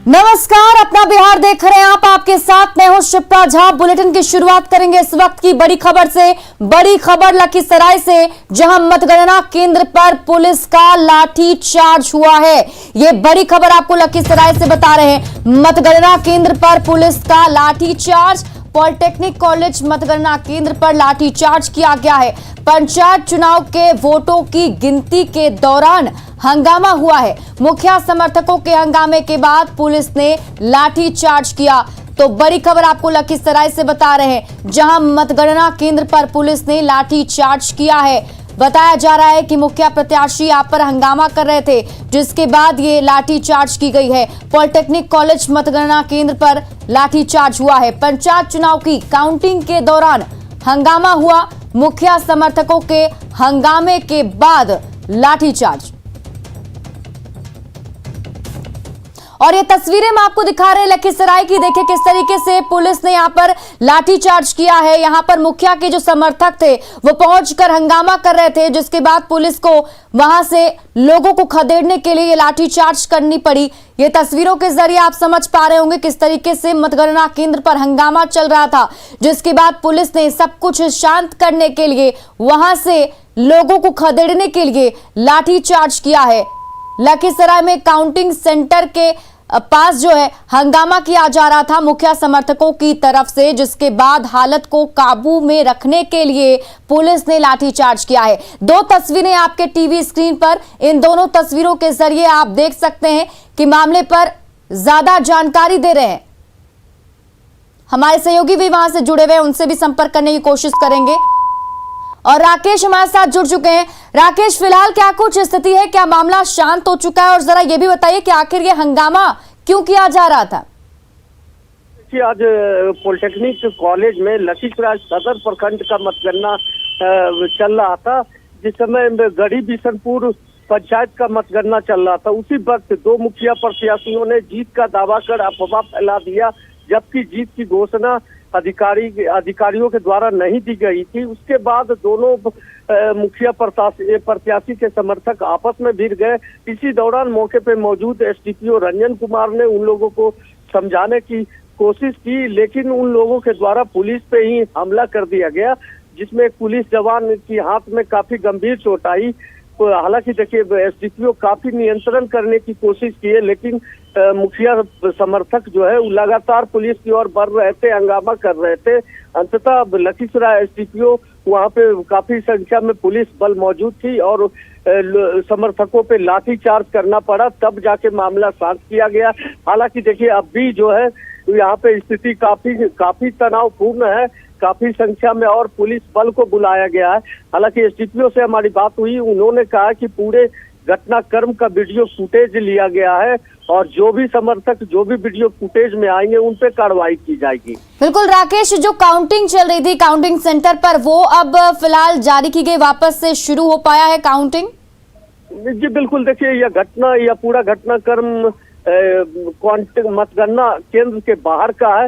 नमस्कार, अपना बिहार देख रहे हैं आप। आपके साथ मैं हूं शिप्रा झा। बुलेटिन की शुरुआत करेंगे इस वक्त की बड़ी खबर से। बड़ी खबर लखीसराय से, जहां मतगणना केंद्र पर पुलिस का लाठी चार्ज हुआ है। ये बड़ी खबर आपको लखीसराय से बता रहे हैं। मतगणना केंद्र पर पुलिस का लाठी चार्ज। पॉलिटेक्निक कॉलेज मतगणना केंद्र पर लाठीचार्ज किया गया है। पंचायत चुनाव के वोटों की गिनती के दौरान हंगामा हुआ है। मुखिया समर्थकों के हंगामे के बाद पुलिस ने लाठीचार्ज किया। तो बड़ी खबर आपको लखीसराय से बता रहे हैं, जहां मतगणना केंद्र पर पुलिस ने लाठीचार्ज किया है। बताया जा रहा है कि मुखिया प्रत्याशी यहाँ पर हंगामा कर रहे थे, जिसके बाद ये लाठीचार्ज की गई है। पॉलिटेक्निक कॉलेज मतगणना केंद्र पर लाठीचार्ज हुआ है। पंचायत चुनाव की काउंटिंग के दौरान हंगामा हुआ। मुखिया समर्थकों के हंगामे के बाद लाठीचार्ज। और ये तस्वीरें हम आपको दिखा रहे हैं लखीसराय की। देखिए किस तरीके से पुलिस ने यहाँ पर लाठीचार्ज किया है। यहाँ पर मुखिया के जो समर्थक थे वो पहुंचकर हंगामा कर रहे थे, जिसके बाद पुलिस को वहां से लोगों को खदेड़ने के लिए ये लाठीचार्ज करनी पड़ी। ये तस्वीरों के जरिए आप समझ पा रहे होंगे किस तरीके से मतगणना केंद्र पर हंगामा चल रहा था, जिसके बाद पुलिस ने सब कुछ शांत करने के लिए, वहां से लोगों को खदेड़ने के लिए लाठीचार्ज किया है। लखीसराय में काउंटिंग सेंटर के पास जो है हंगामा किया जा रहा था मुखिया समर्थकों की तरफ से, जिसके बाद हालत को काबू में रखने के लिए पुलिस ने लाठीचार्ज किया है। दो तस्वीरें आपके टीवी स्क्रीन पर, इन दोनों तस्वीरों के जरिए आप देख सकते हैं कि मामले पर ज्यादा जानकारी दे रहे हैं। हमारे सहयोगी भी वहां से जुड़े हुए हैं, उनसे भी संपर्क करने की कोशिश करेंगे। और राकेश हमारे साथ जुड़ चुके हैं। राकेश, फिलहाल क्या कुछ स्थिति है, क्या मामला शांत हो चुका है? और जरा ये भी बताइए कि आखिर ये हंगामा क्यों किया जा रहा था? आज पॉलिटेक्निक कॉलेज में लखीसराय सदर प्रखंड का मतगणना चल रहा था। जिस समय गढ़ी बिशनपुर पंचायत का मतगणना चल रहा था, उसी वक्त दो मुखिया प्रत्याशियों ने जीत का दावा कर अफवाह फैला दिया, जबकि जीत की घोषणा अधिकारियों के द्वारा नहीं दी गई थी। उसके बाद दोनों मुखिया प्रत्याशी के समर्थक आपस में भिड़ गए। इसी दौरान मौके पे मौजूद एसडीपीओ रंजन कुमार ने उन लोगों को समझाने की कोशिश की, लेकिन उन लोगों के द्वारा पुलिस पे ही हमला कर दिया गया, जिसमें एक पुलिस जवान की हाथ में काफी गंभीर चोट आई। हालांकि देखिए एसडीपीओ काफी नियंत्रण करने की कोशिश की है, लेकिन मुखिया समर्थक जो है वो लगातार पुलिस की ओर बढ़ रहे थे, हंगामा कर रहे थे। अंततः लखीसराय एसडीपीओ वहां पे काफी संख्या में पुलिस बल मौजूद थी और समर्थकों पे लाठीचार्ज करना पड़ा, तब जाके मामला शांत किया गया। हालांकि देखिए अब भी जो है यहाँ पे स्थिति काफी तनावपूर्ण है। काफी संख्या में और पुलिस बल को बुलाया गया है। हालांकि एसडीपीओ से हमारी बात हुई, उन्होंने कहा कि पूरे घटनाक्रम का वीडियो फुटेज लिया गया है और जो भी समर्थक जो भी वीडियो फुटेज में आएंगे उन पे कार्रवाई की जाएगी। बिल्कुल राकेश, जो काउंटिंग चल रही थी काउंटिंग सेंटर पर, वो अब फिलहाल जारी की गई, वापस से शुरू हो पाया है काउंटिंग? जी बिल्कुल, देखिए यह पूरा घटनाक्रम मतगणना केंद्र के बाहर का है।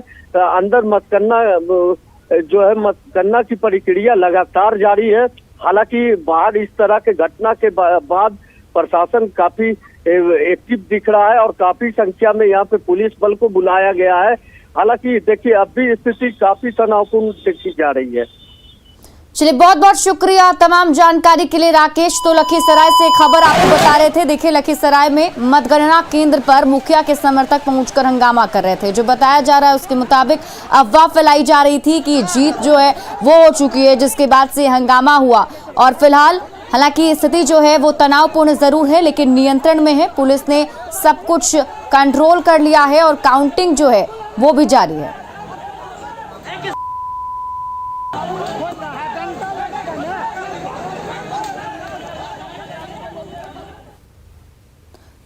अंदर मतगणना की प्रक्रिया लगातार जारी है। हालांकि बाहर इस तरह के घटना के बाद प्रशासन काफी एक्टिव दिख रहा है और काफी संख्या में यहाँ पे पुलिस बल को बुलाया गया है। हालांकि देखिए अब भी स्थिति काफी तनावपूर्ण देखी जा रही है। चलिए, बहुत बहुत शुक्रिया तमाम जानकारी के लिए राकेश। तो लखीसराय से खबर आपको बता रहे थे। देखिए लखीसराय में मतगणना केंद्र पर मुखिया के समर्थक पहुंचकर हंगामा कर रहे थे। जो बताया जा रहा है उसके मुताबिक अफवाह फैलाई जा रही थी कि जीत जो है वो हो चुकी है, जिसके बाद से हंगामा हुआ। और फिलहाल हालांकि स्थिति जो है वो तनावपूर्ण जरूर है, लेकिन नियंत्रण में है। पुलिस ने सब कुछ कंट्रोल कर लिया है और काउंटिंग जो है वो भी जारी है।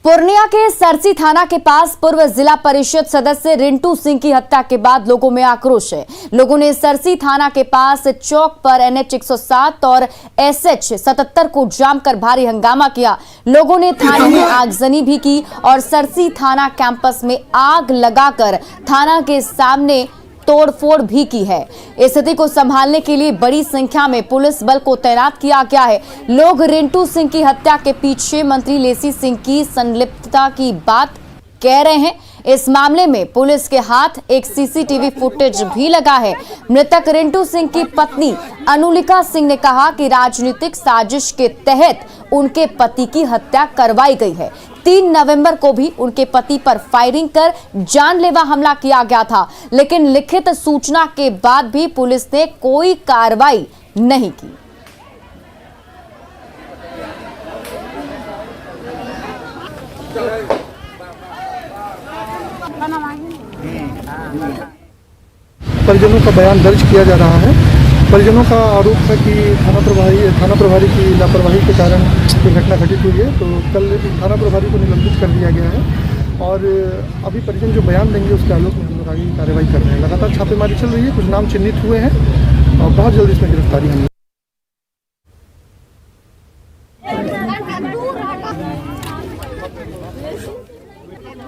पूर्णिया के सरसी थाना के पास पूर्व जिला परिषद सदस्य रिंटू सिंह की हत्या के बाद लोगों में आक्रोश है। लोगों ने सरसी थाना के पास चौक पर NH 107 और SH 77 को जाम कर भारी हंगामा किया। लोगों ने थाने में आगजनी भी की और सरसी थाना कैंपस में आग लगाकर थाना के सामने तोड़फोड़ भी की है। स्थिति को संभालने के लिए बड़ी संख्या में पुलिस बल को तैनात किया गया है। लोग रिंटू सिंह की हत्या के पीछे मंत्री लेसी सिंह की संलिप्तता की बात कह रहे हैं। इस मामले में पुलिस के हाथ एक सीसीटीवी फुटेज भी लगा है। मृतक रिंटू सिंह की पत्नी अनुलिका सिंह ने कहा कि राजनीतिक साजिश के तहत उनके पति की हत्या करवाई गई है। 3 नवंबर को भी उनके पति पर फायरिंग कर जानलेवा हमला किया गया था, लेकिन लिखित सूचना के बाद भी पुलिस ने कोई कार्रवाई नहीं की। परिजनों का बयान दर्ज किया जा रहा है। परिजनों का आरोप है कि थाना प्रभारी की लापरवाही के कारण ये घटना घटित हुई है, तो कल थाना प्रभारी को निलंबित कर दिया गया है और अभी परिजन जो बयान देंगे उसके आलोक में हम लोग आगे की कार्रवाई कर रहे हैं। लगातार छापेमारी चल रही है, कुछ नाम चिन्हित हुए हैं और बहुत जल्द इसमें गिरफ्तारी होगी।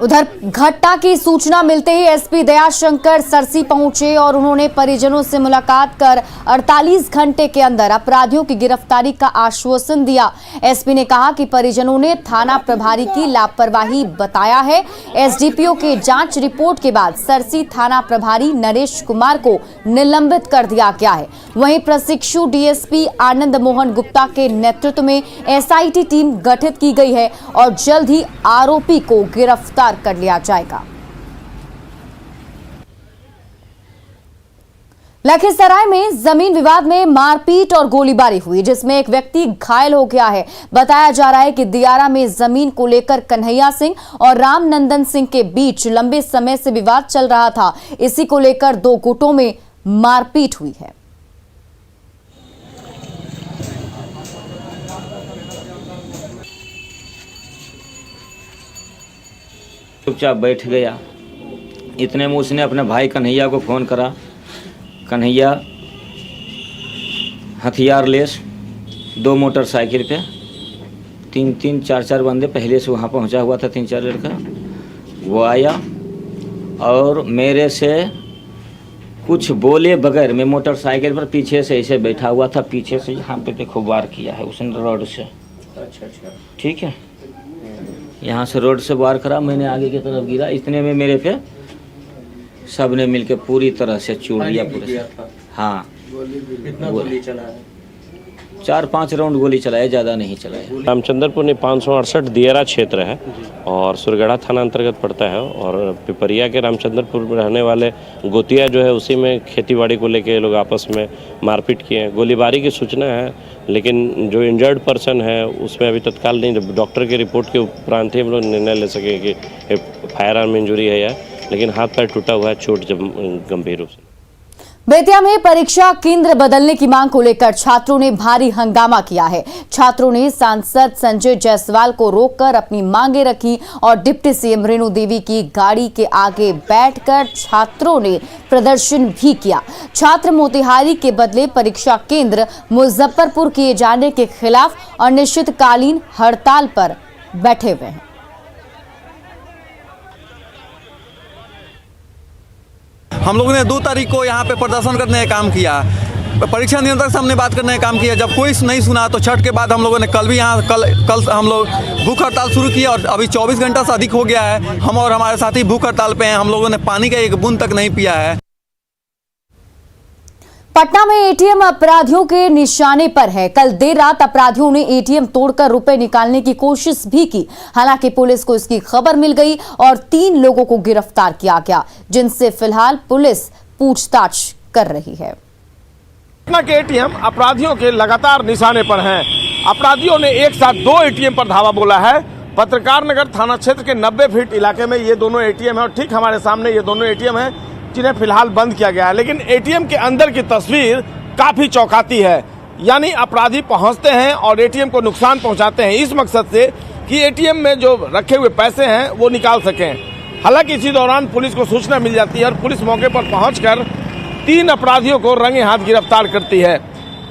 उधर घटना की सूचना मिलते ही एसपी दयाशंकर सरसी पहुंचे और उन्होंने परिजनों से मुलाकात कर 48 घंटे के अंदर अपराधियों की गिरफ्तारी का आश्वासन दिया। एसपी ने कहा कि परिजनों ने थाना प्रभारी की लापरवाही बताया है। एसडीपीओ के जांच रिपोर्ट के बाद सरसी थाना प्रभारी नरेश कुमार को निलंबित कर दिया गया है। वहीं प्रशिक्षु डीएसपी आनंद मोहन गुप्ता के नेतृत्व में एसआईटी टीम गठित की गई है और जल्द ही आरोपी को गिरफ्तार कर लिया जाएगा। लखीसराय में जमीन विवाद में मारपीट और गोलीबारी हुई, जिसमें एक व्यक्ति घायल हो गया है। बताया जा रहा है कि दियारा में जमीन को लेकर कन्हैया सिंह और रामनंदन सिंह के बीच लंबे समय से विवाद चल रहा था। इसी को लेकर 2 गुटों में मारपीट हुई है। चुपचाप बैठ गया। इतने में उसने अपने भाई कन्हैया को फ़ोन करा। कन्हैया हथियार लेस 2 मोटरसाइकिल पे 3-3, 4-4 बंदे पहले से वहाँ पहुँचा हुआ था, 3-4 लड़का। वो आया और मेरे से कुछ बोले बगैर मैं मोटरसाइकिल पर पीछे से ऐसे बैठा हुआ था, पीछे से यहाँ पे देखो वार किया है उसने रोड से। अच्छा ठीक है, यहाँ से रोड से वार करा, मैंने आगे की तरफ गिरा। इतने में मेरे पे सब ने मिलके पूरी तरह से चूड़ लिया पूरे। हाँ, कितना गोली चला है? 4-5 राउंड गोली चलाया, ज़्यादा नहीं चलाया। रामचंद्रपुर ने 568 दियारा क्षेत्र है और सुरगढ़ा थाना अंतर्गत पड़ता है और पिपरिया के रामचंद्रपुर में रहने वाले गोतिया जो है उसी में खेतीबाड़ी को लेके लोग आपस में मारपीट किए हैं। गोलीबारी की सूचना है, लेकिन जो इंजर्ड पर्सन है उसमें अभी तत्काल नहीं, जब डॉक्टर की रिपोर्ट के उपरांत ही हम लोग निर्णय ले सके कि फायर आर्म इंजरी है या, लेकिन हाथ पैर टूटा हुआ है, चोट जब गंभीर रूप से। बेतिया में परीक्षा केंद्र बदलने की मांग को लेकर छात्रों ने भारी हंगामा किया है। छात्रों ने सांसद संजय जायसवाल को रोककर अपनी मांगें रखी और डिप्टी सीएम रेणु देवी की गाड़ी के आगे बैठकर छात्रों ने प्रदर्शन भी किया। छात्र मोतिहारी के बदले परीक्षा केंद्र मुजफ्फरपुर किए जाने के खिलाफ अनिश्चितकालीन हड़ताल पर बैठे हुए हैं। हम लोगों ने 2 तारीख को यहाँ पे प्रदर्शन करने का काम किया, परीक्षा नियंत्रक से हमने बात करने का काम किया। जब कोई नहीं सुना तो छठ के बाद हम लोगों ने कल भी यहाँ कल हम लोग भूख हड़ताल शुरू की और अभी 24 घंटा से अधिक हो गया है। हम और हमारे साथी भूख हड़ताल पे हैं। हम लोगों ने पानी का एक बूंद तक नहीं पिया है। पटना में एटीएम अपराधियों के निशाने पर है। कल देर रात अपराधियों ने एटीएम तोड़कर रुपए निकालने की कोशिश भी की। हालांकि पुलिस को इसकी खबर मिल गई और 3 लोगों को गिरफ्तार किया गया, जिनसे फिलहाल पुलिस पूछताछ कर रही है। पटना के एटीएम अपराधियों के लगातार निशाने पर हैं। अपराधियों ने एक साथ 2 एटीएम पर धावा बोला है। पत्रकार नगर थाना क्षेत्र के 90 फीट इलाके में ये दोनों एटीएम है और ठीक हमारे सामने ये दोनों एटीएम है जिन्हें फिलहाल बंद किया गया है। लेकिन एटीएम के अंदर की तस्वीर काफी चौंकाती है। यानी अपराधी पहुंचते हैं और एटीएम को नुकसान पहुंचाते हैं इस मकसद से कि एटीएम में जो रखे हुए पैसे हैं वो निकाल सकें। हालांकि इसी दौरान पुलिस को सूचना मिल जाती है और पुलिस मौके पर पहुंचकर 3 अपराधियों को रंगे हाथ गिरफ्तार करती है।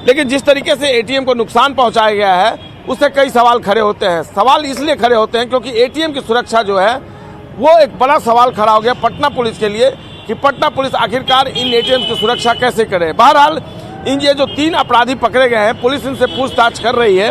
लेकिन जिस तरीके से एटीएम को नुकसान पहुंचाया गया है उससे कई सवाल खड़े होते हैं। सवाल इसलिए खड़े होते हैं क्योंकि एटीएम की सुरक्षा जो है वो एक बड़ा सवाल खड़ा हो गया पटना पुलिस के लिए कि पटना पुलिस आखिरकार इन एटीएम की सुरक्षा कैसे करे। बहरहाल इन ये जो 3 अपराधी पकड़े गए हैं, पुलिस इनसे पूछताछ कर रही है।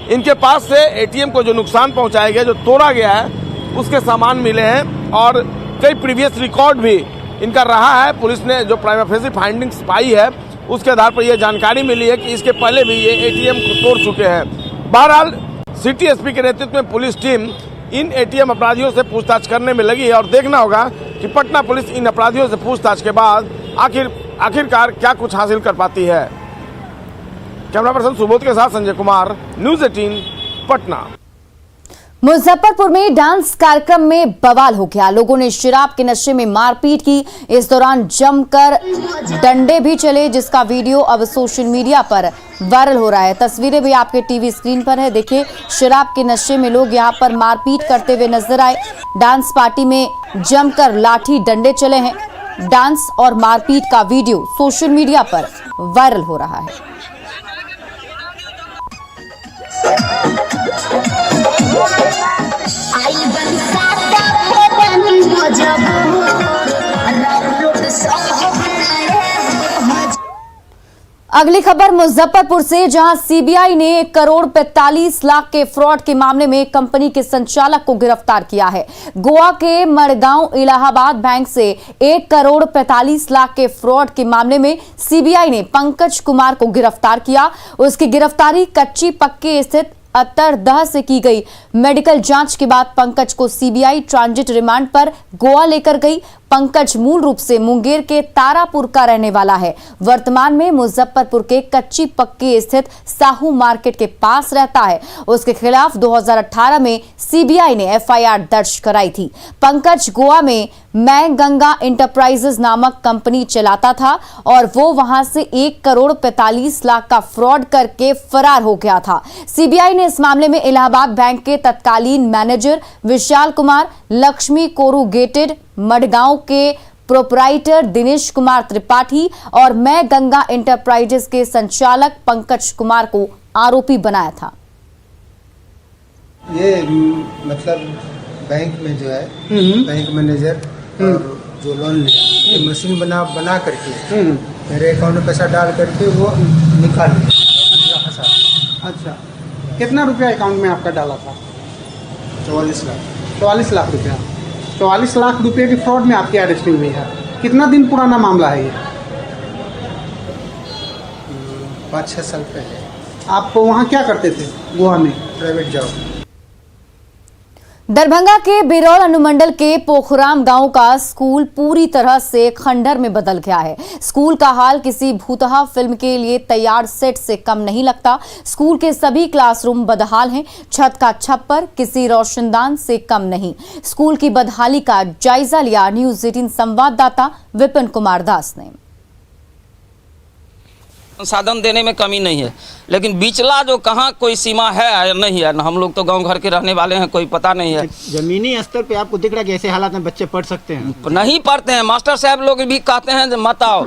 इनके पास से एटीएम को जो नुकसान पहुंचाया गया, जो तोड़ा गया है, उसके सामान मिले हैं और कई प्रीवियस रिकॉर्ड भी इनका रहा है। पुलिस ने जो प्राइमा फेसी फाइंडिंग्स पाई है उसके आधार पर यह जानकारी मिली है कि इसके पहले भी ये एटीएम को तोड़ चुके हैं। बहरहाल सिटी एसपी के नेतृत्व में पुलिस टीम इन एटीएम अपराधियों से पूछताछ करने में लगी है और देखना होगा कि पटना पुलिस इन अपराधियों से पूछताछ के बाद आखिरकार क्या कुछ हासिल कर पाती है। कैमरा पर्सन सुबोध के साथ संजय कुमार, न्यूज़ 18 पटना। मुजफ्फरपुर में डांस कार्यक्रम में बवाल हो गया। लोगों ने शराब के नशे में मारपीट की। इस दौरान जमकर डंडे भी चले, जिसका वीडियो अब सोशल मीडिया पर वायरल हो रहा है। तस्वीरें भी आपके टीवी स्क्रीन पर है। देखिए, शराब के नशे में लोग यहां पर मारपीट करते हुए नजर आए। डांस पार्टी में जमकर लाठी डंडे चले हैं। डांस और मारपीट का वीडियो सोशल मीडिया पर वायरल हो रहा है। अगली खबर मुजफ्फरपुर से, जहां सीबीआई ने 1 करोड़ 45 लाख के फ्रॉड के मामले में कंपनी के संचालक को गिरफ्तार किया है। गोवा के मड़गांव इलाहाबाद बैंक से 1 करोड़ 45 लाख के फ्रॉड के मामले में सीबीआई ने पंकज कुमार को गिरफ्तार किया। उसकी गिरफ्तारी कच्ची पक्की स्थित अत्तरदह से की गई। मेडिकल जांच के बाद पंकज को सीबीआई ट्रांजिट रिमांड पर गोवा लेकर गई। पंकज मूल रूप से मुंगेर के तारापुर का रहने वाला है। वर्तमान में मुजफ्फरपुर के कच्ची पक्की स्थित साहू मार्केट के पास रहता है। उसके खिलाफ 2018 में सीबीआई ने एफआईआर दर्ज कराई थी। पंकज गोवा में मैं गंगा इंटरप्राइजेज नामक कंपनी चलाता था और वो वहां से 1 करोड़ 45 लाख का फ्रॉड करके फरार हो गया था। सीबीआई ने इस मामले में इलाहाबाद बैंक के तत्कालीन मैनेजर विशाल कुमार, लक्ष्मी कोरुगेटेड मडगांव के प्रोपराइटर दिनेश कुमार त्रिपाठी और मैं गंगा इंटरप्राइजेज के संचालक पंकज कुमार को आरोपी बनाया था। ये मतलब बैंक में जो है बैंक मैनेजर और जो लोन लिया ये मशीन बना करके मेरे अकाउंट में पैसा डाल करके वो निकाल लिया। अच्छा, कितना रुपया अकाउंट में आपका डाला था? 44 लाख। 44 लाख रुपया। 44 लाख रुपये की फ्रॉड में आपकी अरेस्टिंग हुई है। कितना दिन पुराना मामला है ये? 5-6 साल पहले। आप वहाँ क्या करते थे गोवा में? Private job. दरभंगा के बिरौल अनुमंडल के पोखराम गांव का स्कूल पूरी तरह से खंडहर में बदल गया है। स्कूल का हाल किसी भूतहा फिल्म के लिए तैयार सेट से कम नहीं लगता। स्कूल के सभी क्लासरूम बदहाल हैं। छत का छप्पर किसी रोशनदान से कम नहीं। स्कूल की बदहाली का जायजा लिया न्यूज़ 18 संवाददाता विपिन कुमार दास ने। संसाधन देने में कमी नहीं है, लेकिन बिचला जो कहाँ कोई सीमा है या नहीं है, हम लोग तो गांव घर के रहने वाले हैं, कोई पता नहीं है। जमीनी स्तर पे आपको दिख रहा है कि ऐसे हालात में बच्चे पढ़ सकते हैं? नहीं पढ़ते हैं। मास्टर साहब लोग भी कहते हैं मत आओ।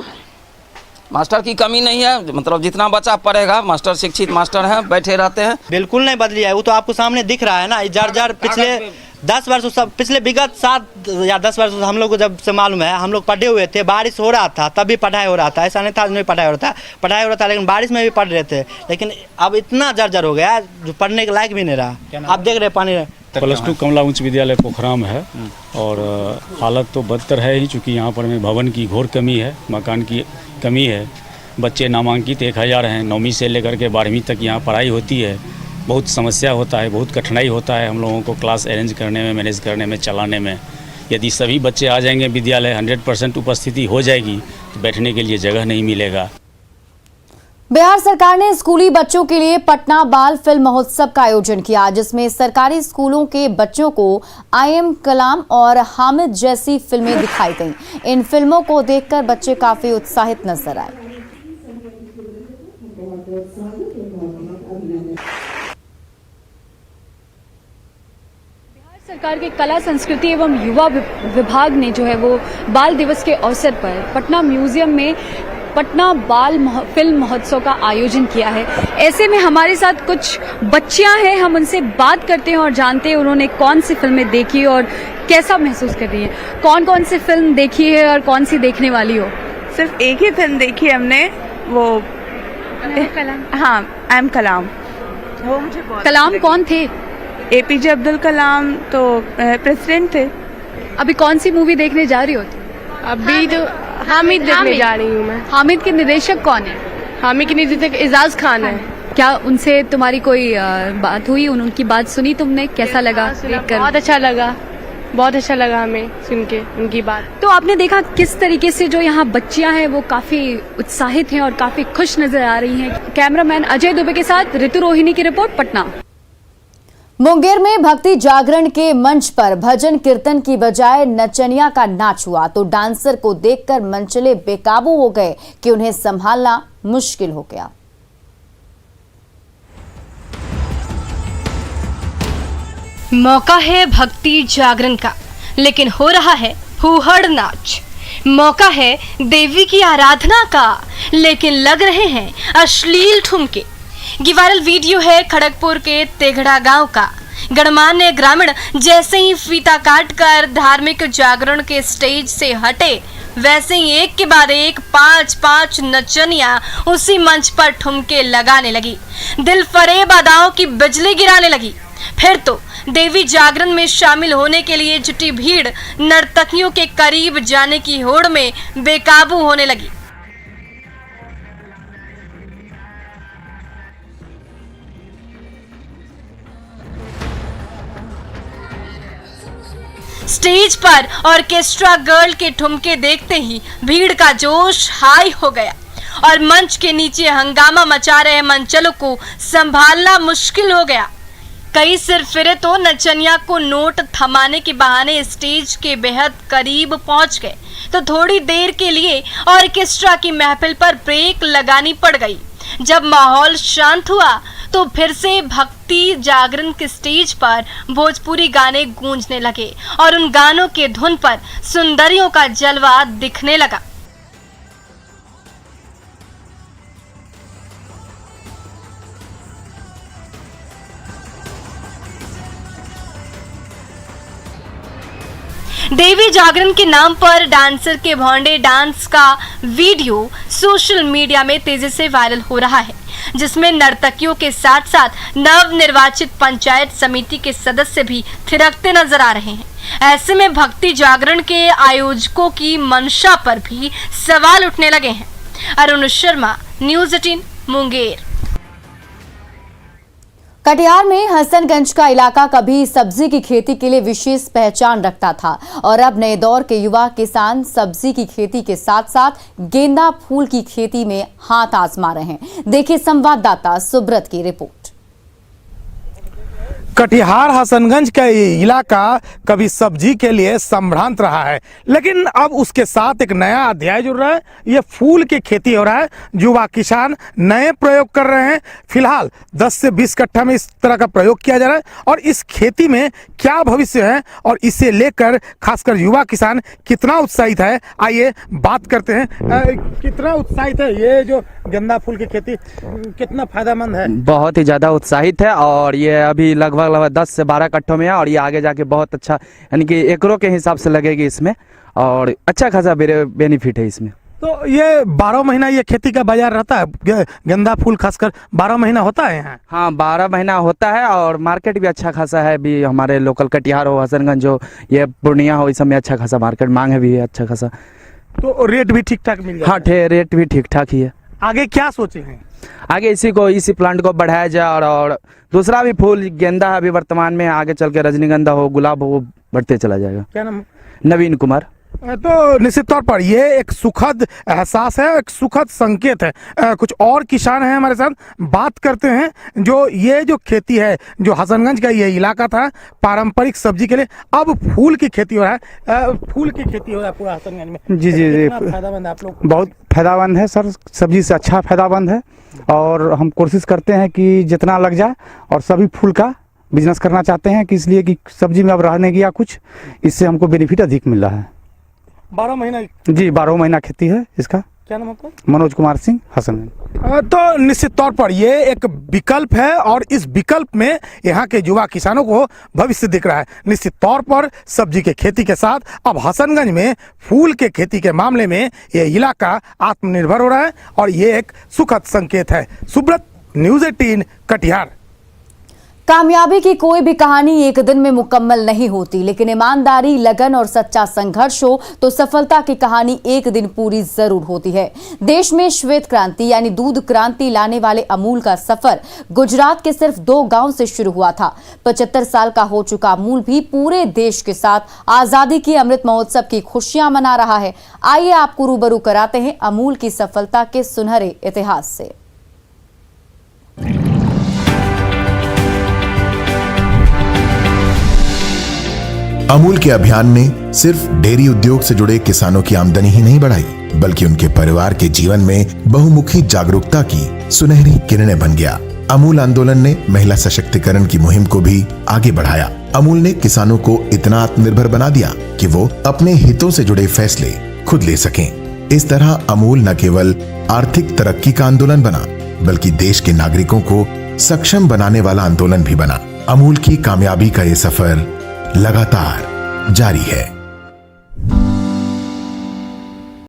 मास्टर की कमी नहीं है, मतलब जितना बच्चा पढ़ेगा, मास्टर शिक्षित मास्टर हैं, बैठे रहते हैं। बिल्कुल नहीं बदली है, वो तो आपको सामने दिख रहा है ना। जर्जर पिछले 10 वर्षों सब पिछले विगत 7 या 10 वर्षों से हम लोग को जब से मालूम है, हम लोग पढ़े हुए थे। बारिश हो रहा था तब भी पढ़ाई हो रहा था, ऐसा नहीं था नहीं पढ़ाई हो रहा था, लेकिन बारिश में भी पढ़ रहे थे। लेकिन अब इतना जर्जर हो गया जो पढ़ने के लायक भी नहीं रहा। आप देख रहे पानी। +2 कमला उच्च विद्यालय पोखराम है और हालत तो बदतर है ही, चूँकि यहाँ पर में भवन की घोर कमी है, मकान की कमी है। बच्चे नामांकित 1000 हैं। 9वीं से लेकर के 12वीं तक यहाँ पढ़ाई होती है। बहुत समस्या होता है, बहुत कठिनाई होता है हम लोगों को क्लास अरेंज करने में, मैनेज करने में, चलाने में। यदि सभी बच्चे आ जाएंगे विद्यालय, 100% उपस्थिति हो जाएगी, तो बैठने के लिए जगह नहीं मिलेगा। बिहार सरकार ने स्कूली बच्चों के लिए पटना बाल फिल्म महोत्सव का आयोजन किया, जिसमें सरकारी स्कूलों के बच्चों को आई एम कलाम और हामिद जैसी फिल्में दिखाई गईं। इन फिल्मों को देखकर बच्चे काफी उत्साहित नजर आए। सरकार के कला संस्कृति एवं युवा विभाग ने जो है वो बाल दिवस के अवसर पर पटना म्यूजियम में पटना बाल फिल्म महोत्सव का आयोजन किया है। ऐसे में हमारे साथ कुछ बच्चियां हैं, हम उनसे बात करते हैं और जानते हैं उन्होंने कौन सी फिल्में देखी और कैसा महसूस कर रही हैं। कौन कौन सी फिल्म देखी है और कौन सी देखने वाली हो? सिर्फ एक ही फिल्म देखी हमने, वो कलाम। हाँ, आई एम कलाम। वो मुझे बहुत कलाम कौन थे? APJ अब्दुल कलाम तो प्रेसिडेंट थे। अभी कौन सी मूवी देखने जा रही हो तुम? अभी तो हामिद देखने जा रही हूँ मैं। हामिद के निर्देशक कौन है? हामिद के निर्देशक एजाज खान है। क्या उनसे तुम्हारी कोई बात हुई? उनकी बात सुनी तुमने? कैसा लगा देखकर? बहुत अच्छा लगा, बहुत अच्छा लगा हमें सुन के उनकी बात। तो आपने देखा किस तरीके से जो यहाँ बच्चियां हैं वो काफी उत्साहित हैं और काफी खुश नजर आ रही हैं। कैमरामैन अजय दुबे के साथ ऋतु रोहिणी की रिपोर्ट, पटना। मुंगेर में भक्ति जागरण के मंच पर भजन कीर्तन की बजाय नचनिया का नाच हुआ तो डांसर को देखकर मंचले बेकाबू हो गए कि उन्हें संभालना मुश्किल हो गया। मौका है भक्ति जागरण का, लेकिन हो रहा है फूहड़ नाच। मौका है देवी की आराधना का, लेकिन लग रहे हैं अश्लील ठुमके। ये वायरल वीडियो है खड़गपुर के तेघड़ा गांव का। गणमान्य ग्रामीण जैसे ही फीता काटकर धार्मिक जागरण के स्टेज से हटे, वैसे ही एक के बाद एक 5-5 नचनियां उसी मंच पर ठुमके लगाने लगी। दिल फरेब अदाओं की बिजली गिराने लगी। फिर तो देवी जागरण में शामिल होने के लिए जुटी भीड़ नर्तकियों के करीब जाने की होड़ में बेकाबू होने लगी। स्टेज पर ऑर्केस्ट्रा गर्ल के ठुमके देखते ही भीड़ का जोश हाई हो गया और मंच के नीचे हंगामा मचा रहे मंचलों को संभालना मुश्किल हो गया। कई सिर फिरे तो नचनिया को नोट थमाने के बहाने स्टेज के बेहद करीब पहुंच गए तो थोड़ी देर के लिए ऑर्केस्ट्रा की महफिल पर ब्रेक लगानी पड़ गई। जब माहौल शांत हुआ तो फिर से भक्ति जागरण के स्टेज पर भोजपुरी गाने गूंजने लगे और उन गानों के धुन पर सुंदरियों का जलवा दिखने लगा। देवी जागरण के नाम पर डांसर के भौंडे डांस का वीडियो सोशल मीडिया में तेजी से वायरल हो रहा है, जिसमें नर्तकियों के साथ साथ नव निर्वाचित पंचायत समिति के सदस्य भी थिरकते नजर आ रहे हैं। ऐसे में भक्ति जागरण के आयोजकों की मंशा पर भी सवाल उठने लगे हैं। अरुण शर्मा, न्यूज़ 18 मुंगेर। कटिहार में हसनगंज का इलाका कभी सब्जी की खेती के लिए विशेष पहचान रखता था और अब नए दौर के युवा किसान सब्जी की खेती के साथ साथ गेंदा फूल की खेती में हाथ आजमा रहे हैं। देखिए संवाददाता सुब्रत की रिपोर्ट। कटिहार हसनगंज का इलाका कभी सब्जी के लिए संभ्रांत रहा है, लेकिन अब उसके साथ एक नया अध्याय जुड़ रहा है। ये फूल की खेती हो रहा है। युवा किसान नए प्रयोग कर रहे हैं। फिलहाल 10 से 20 कट्ठा में इस तरह का प्रयोग किया जा रहा है और इस खेती में क्या भविष्य है और इसे लेकर खासकर युवा किसान कितना उत्साहित है, आइए बात करते हैं। कितना उत्साहित है ये जो गेंदा फूल की खेती, कितना फायदेमंद है? बहुत ही ज़्यादा उत्साहित है और ये अभी लगभग 10 से 12 कट्ठों में है और ये आगे जाके बहुत अच्छा यानी कि एकड़ों के हिसाब से लगेगी इसमें और अच्छा खासा बेनिफिट है इसमें। तो ये 12 महीना ये खेती का बाजार रहता है? गेंदा फूल खासकर 12 महीना होता है यहाँ? हाँ, 12 महीना होता है और मार्केट भी अच्छा खासा है। भी हमारे लोकल कटिहार हो, हसनगंज हो, ये पूर्णिया हो, इस समय अच्छा खासा मार्केट मांग है भी है अच्छा खासा। तो रेट भी ठीक ठाक मिल जाता है? हाँ, रेट भी ठीक ठाक ही है। आगे क्या सोचे हैं? आगे इसी प्लांट को बढ़ाया जाए और दूसरा भी फूल गेंदा अभी वर्तमान में, आगे चल के रजनीगंधा हो, गुलाब हो, बढ़ते चला जाएगा। क्या नाम? नवीन कुमार। तो निश्चित तौर पर ये एक सुखद एहसास है, एक सुखद संकेत है। कुछ और किसान हैं हमारे साथ, बात करते हैं। जो ये जो खेती है, जो हसनगंज का ये इलाका था पारंपरिक सब्जी के लिए, अब फूल की खेती हो रहा है। फूल की खेती हो रहा है पूरा हसनगंज में। जी जी जी, फायदामंद है आप लोग? बहुत फायदामंद है सर, सब्जी से अच्छा फायदामंद है और हम कोशिश करते हैं कि जितना लग जाए और सभी फूल का बिजनेस करना चाहते हैं कि इसलिए कि सब्जी में अब रहने गया कुछ, इससे हमको बेनिफिट अधिक मिल रहा है। 12 महीना? जी, 12 महीना खेती है इसका। क्या नाम आपका? मनोज कुमार सिंह, हसनगंज। तो निश्चित तौर पर ये एक विकल्प है और इस विकल्प में यहाँ के युवा किसानों को भविष्य दिख रहा है। निश्चित तौर पर सब्जी के खेती के साथ अब हसनगंज में फूल के खेती के मामले में ये इलाका आत्मनिर्भर हो रहा है और ये एक सुखद संकेत है। सुब्रत, न्यूज़ 18 कटिहार। कामयाबी की कोई भी कहानी एक दिन में मुकम्मल नहीं होती, लेकिन ईमानदारी, लगन और सच्चा संघर्ष हो तो सफलता की कहानी एक दिन पूरी जरूर होती है। देश में श्वेत क्रांति यानी दूध क्रांति लाने वाले अमूल का सफर गुजरात के सिर्फ 2 गांव से शुरू हुआ था। 75 साल का हो चुका अमूल भी पूरे देश के साथ आजादी की अमृत महोत्सव की खुशियां मना रहा है। आइए आपको रूबरू कराते हैं अमूल की सफलता के सुनहरे इतिहास से। अमूल के अभियान ने सिर्फ डेयरी उद्योग से जुड़े किसानों की आमदनी ही नहीं बढ़ाई, बल्कि उनके परिवार के जीवन में बहुमुखी जागरूकता की सुनहरी किरणें बन गया। अमूल आंदोलन ने महिला सशक्तिकरण की मुहिम को भी आगे बढ़ाया। अमूल ने किसानों को इतना आत्मनिर्भर बना दिया कि वो अपने हितों से जुड़े फैसले खुद ले सकें। इस तरह अमूल न केवल आर्थिक तरक्की का आंदोलन बना, बल्कि देश के नागरिकों को सक्षम बनाने वाला आंदोलन भी बना। अमूल की कामयाबी का ये सफर लगातार जारी है।